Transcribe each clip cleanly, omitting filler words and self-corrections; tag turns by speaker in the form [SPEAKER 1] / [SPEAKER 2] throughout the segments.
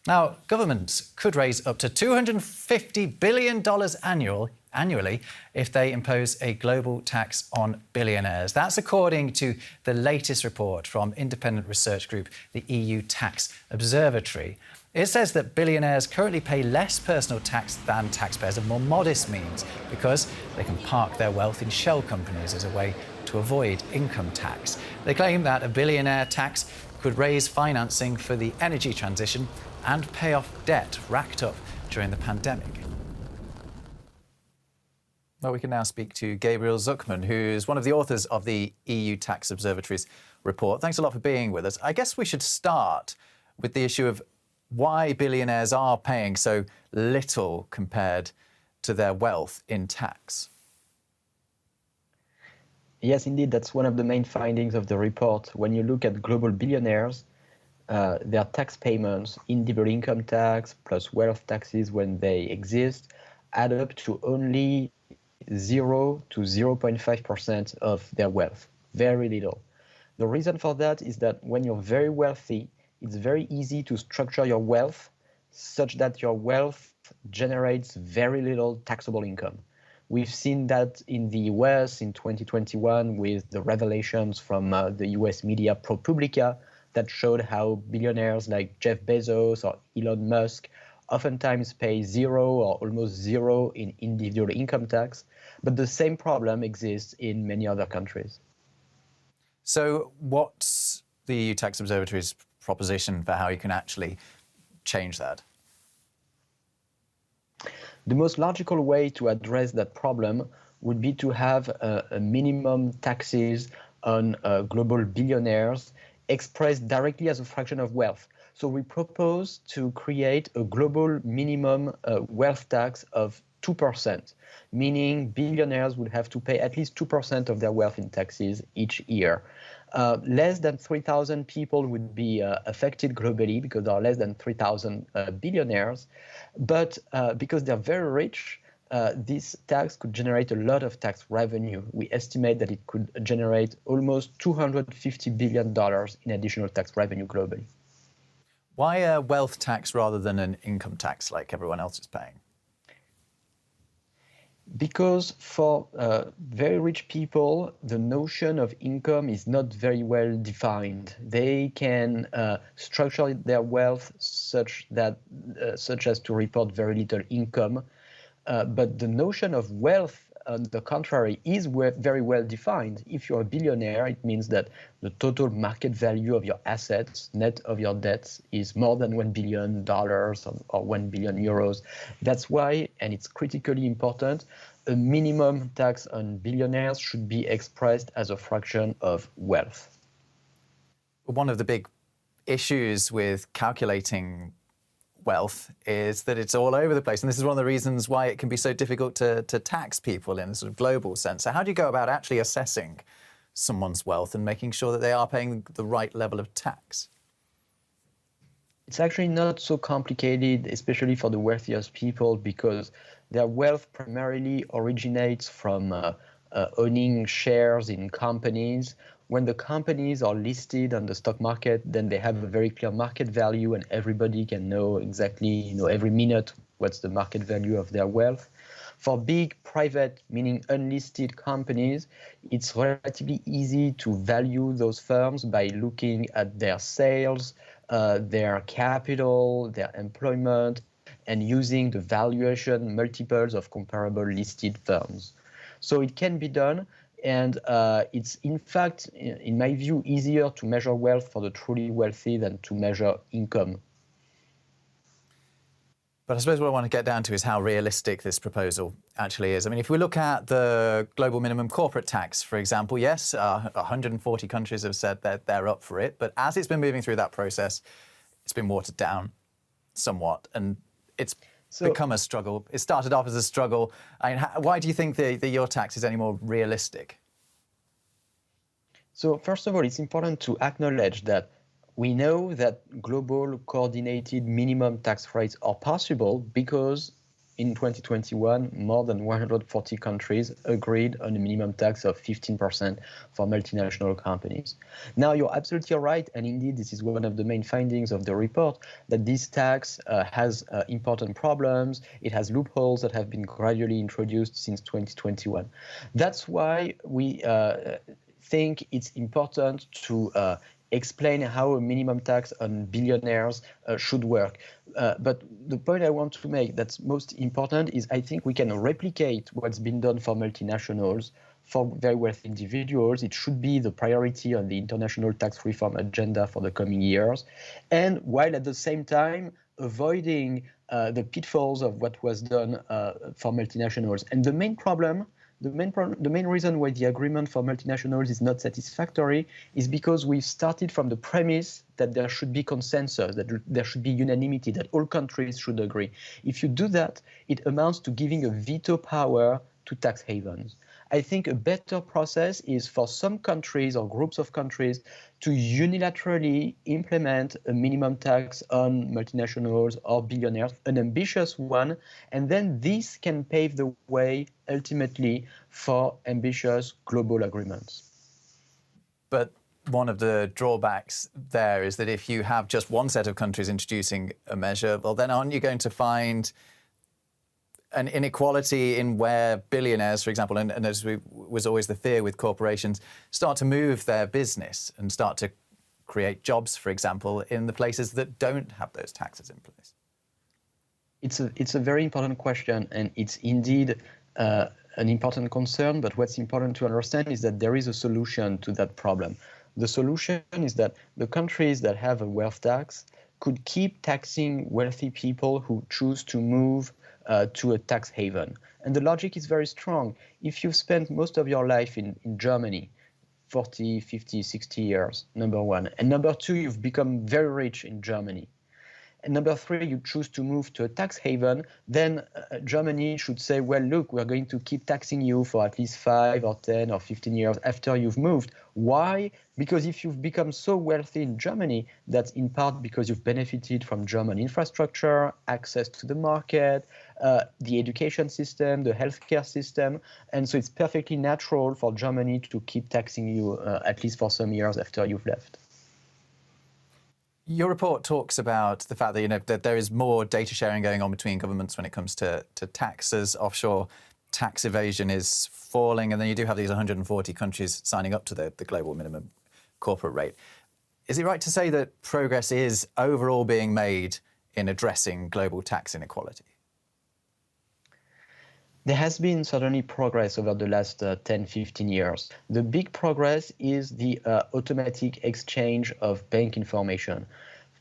[SPEAKER 1] Now, governments could raise up to $250 billion annually if they impose a global tax on billionaires. That's according to the latest report from independent research group, the EU Tax Observatory. It says that billionaires currently pay less personal tax than taxpayers of more modest means because they can park their wealth in shell companies as a way to avoid income tax. They claim that a billionaire tax could raise financing for the energy transition and pay off debt racked up during the pandemic. Well, we can now speak to Gabriel Zucman, who's one of the authors of the EU Tax Observatory's report. Thanks a lot for being with us. I guess we should start with the issue of why billionaires are paying so little compared to their wealth in tax.
[SPEAKER 2] Yes, indeed, that's one of the main findings of the report. When you look at global billionaires, their tax payments, individual income tax plus wealth taxes when they exist, add up to only 0 to 0.5% of their wealth, very little. The reason for that is that when you're very wealthy, it's very easy to structure your wealth such that your wealth generates very little taxable income. We've seen that in the US in 2021 with the revelations from the US media ProPublica that showed how billionaires like Jeff Bezos or Elon Musk oftentimes pay 0 or almost 0 in individual income tax, but the same problem exists in many other countries.
[SPEAKER 1] So what's the EU Tax Observatory's proposition for how you can actually change that?
[SPEAKER 2] The most logical way to address that problem would be to have a minimum taxes on global billionaires expressed directly as a fraction of wealth. So we propose to create a global minimum wealth tax of 2%, meaning billionaires would have to pay at least 2% of their wealth in taxes each year. Less than 3,000 people would be affected globally because there are less than 3,000 billionaires. But because they're very rich, this tax could generate a lot of tax revenue. We estimate that it could generate almost $250 billion in additional tax revenue globally.
[SPEAKER 1] Why a wealth tax rather than an income tax like everyone else is paying?
[SPEAKER 2] Because for very rich people, the notion of income is not very well defined. They can structure their wealth such as to report very little income. But the notion of wealth, on the contrary, is very well defined. If you're a billionaire, it means that the total market value of your assets, net of your debts, is more than $1 billion or 1 billion euros. That's why, and it's critically important, a minimum tax on billionaires should be expressed as a fraction of wealth.
[SPEAKER 1] One of the big issues with calculating wealth is that it's all over the place. And this is one of the reasons why it can be so difficult to tax people in a sort of global sense. So how do you go about actually assessing someone's wealth and making sure that they are paying the right level of tax?
[SPEAKER 2] It's actually not so complicated, especially for the wealthiest people, because their wealth primarily originates from owning shares in companies. When the companies are listed on the stock market, then they have a very clear market value and everybody can know exactly, every minute what's the market value of their wealth. For big private, meaning unlisted companies, it's relatively easy to value those firms by looking at their sales, their capital, their employment, and using the valuation multiples of comparable listed firms. So it can be done. And it's, in fact, in my view, easier to measure wealth for the truly wealthy than to measure income.
[SPEAKER 1] But I suppose what I want to get down to is how realistic this proposal actually is. I mean, if we look at the global minimum corporate tax, for example, yes, 140 countries have said that they're up for it. But as it's been moving through that process, it's been watered down somewhat. And it's become a struggle. It started off as a struggle. I mean, why do you think your tax is any more realistic?
[SPEAKER 2] So first of all, it's important to acknowledge that we know that global coordinated minimum tax rates are possible because in 2021, more than 140 countries agreed on a minimum tax of 15% for multinational companies. Now, you're absolutely right, and indeed, this is one of the main findings of the report, that this tax has important problems. It has loopholes that have been gradually introduced since 2021. That's why we think it's important to explain how a minimum tax on billionaires should work. But the point I want to make that's most important is I think we can replicate what's been done for multinationals for very wealthy individuals. It should be the priority on the international tax reform agenda for the coming years. And while at the same time avoiding the pitfalls of what was done for multinationals. And the main reason why the agreement for multinationals is not satisfactory is because we've started from the premise that there should be consensus, that there should be unanimity, that all countries should agree. If you do that, it amounts to giving a veto power to tax havens. I think a better process is for some countries or groups of countries to unilaterally implement a minimum tax on multinationals or billionaires, an ambitious one, and then this can pave the way ultimately for ambitious global agreements.
[SPEAKER 1] But one of the drawbacks there is that if you have just one set of countries introducing a measure, well, then aren't you going to find an inequality in where billionaires, for example, and as was always the fear with corporations, start to move their business and start to create jobs, for example, in the places that don't have those taxes in place?
[SPEAKER 2] It's a very important question, and it's indeed an important concern. But what's important to understand is that there is a solution to that problem. The solution is that the countries that have a wealth tax could keep taxing wealthy people who choose to move to a tax haven. And the logic is very strong. If you've spent most of your life in Germany, 40, 50, 60 years, number one. And number two, you've become very rich in Germany. And number three, you choose to move to a tax haven, then Germany should say, well, look, we're going to keep taxing you for at least 5 or 10 or 15 years after you've moved. Why? Because if you've become so wealthy in Germany, that's in part because you've benefited from German infrastructure, access to the market, the education system, the healthcare system. And so it's perfectly natural for Germany to keep taxing you at least for some years after you've left.
[SPEAKER 1] Your report talks about the fact that, that there is more data sharing going on between governments when it comes to taxes. Offshore tax evasion is falling, and then you do have these 140 countries signing up to the global minimum corporate rate. Is it right to say that progress is overall being made in addressing global tax inequality?
[SPEAKER 2] There has been certainly progress over the last 10, 15 years. The big progress is the automatic exchange of bank information.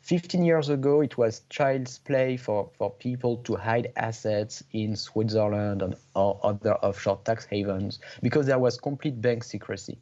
[SPEAKER 2] 15 years ago, it was child's play for people to hide assets in Switzerland or other offshore tax havens because there was complete bank secrecy.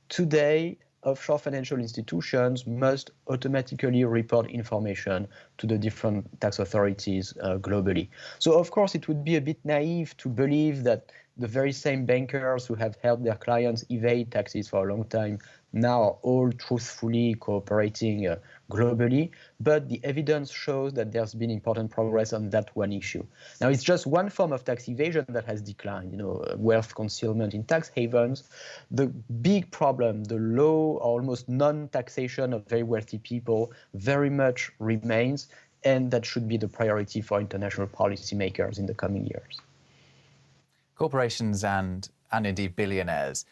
[SPEAKER 2] Today, offshore financial institutions must automatically report information to the different tax authorities globally. So, of course, it would be a bit naive to believe that the very same bankers who have helped their clients evade taxes for a long time now are all truthfully cooperating globally. But the evidence shows that there's been important progress on that one issue. Now, it's just one form of tax evasion that has declined, wealth concealment in tax havens. The big problem, the low or almost non-taxation of very wealthy people, very much remains, and that should be the priority for international policymakers in the coming years.
[SPEAKER 1] Corporations and indeed billionaires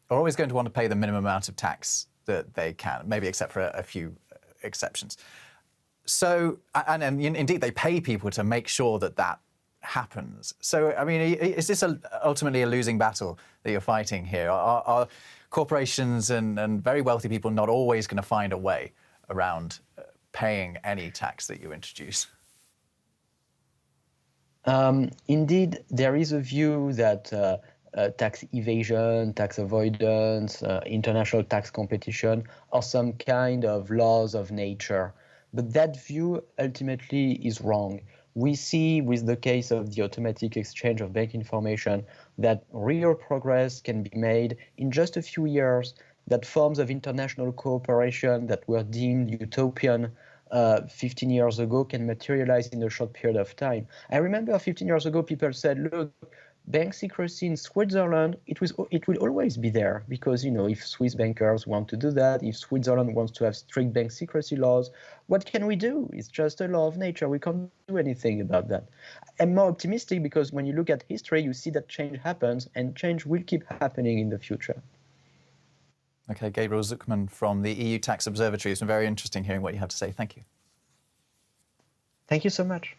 [SPEAKER 1] are always going to want to pay the minimum amount of tax that they can, maybe except for a few exceptions. So, and indeed they pay people to make sure that happens. So, I mean, is this ultimately a losing battle that you're fighting here? Are corporations and very wealthy people not always going to find a way around paying any tax that you introduce?
[SPEAKER 2] Indeed, there is a view that tax evasion, tax avoidance, international tax competition are some kind of laws of nature. But that view ultimately is wrong. We see with the case of the automatic exchange of bank information that real progress can be made in just a few years, that forms of international cooperation that were deemed utopian 15 years ago can materialize in a short period of time. I remember 15 years ago, people said, look, bank secrecy in Switzerland, it will always be there because, if Swiss bankers want to do that, if Switzerland wants to have strict bank secrecy laws, what can we do? It's just a law of nature. We can't do anything about that. I'm more optimistic because when you look at history, you see that change happens and change will keep happening in the future.
[SPEAKER 1] OK, Gabriel Zucman from the EU Tax Observatory. It's been very interesting hearing what you have to say. Thank you.
[SPEAKER 2] Thank you so much.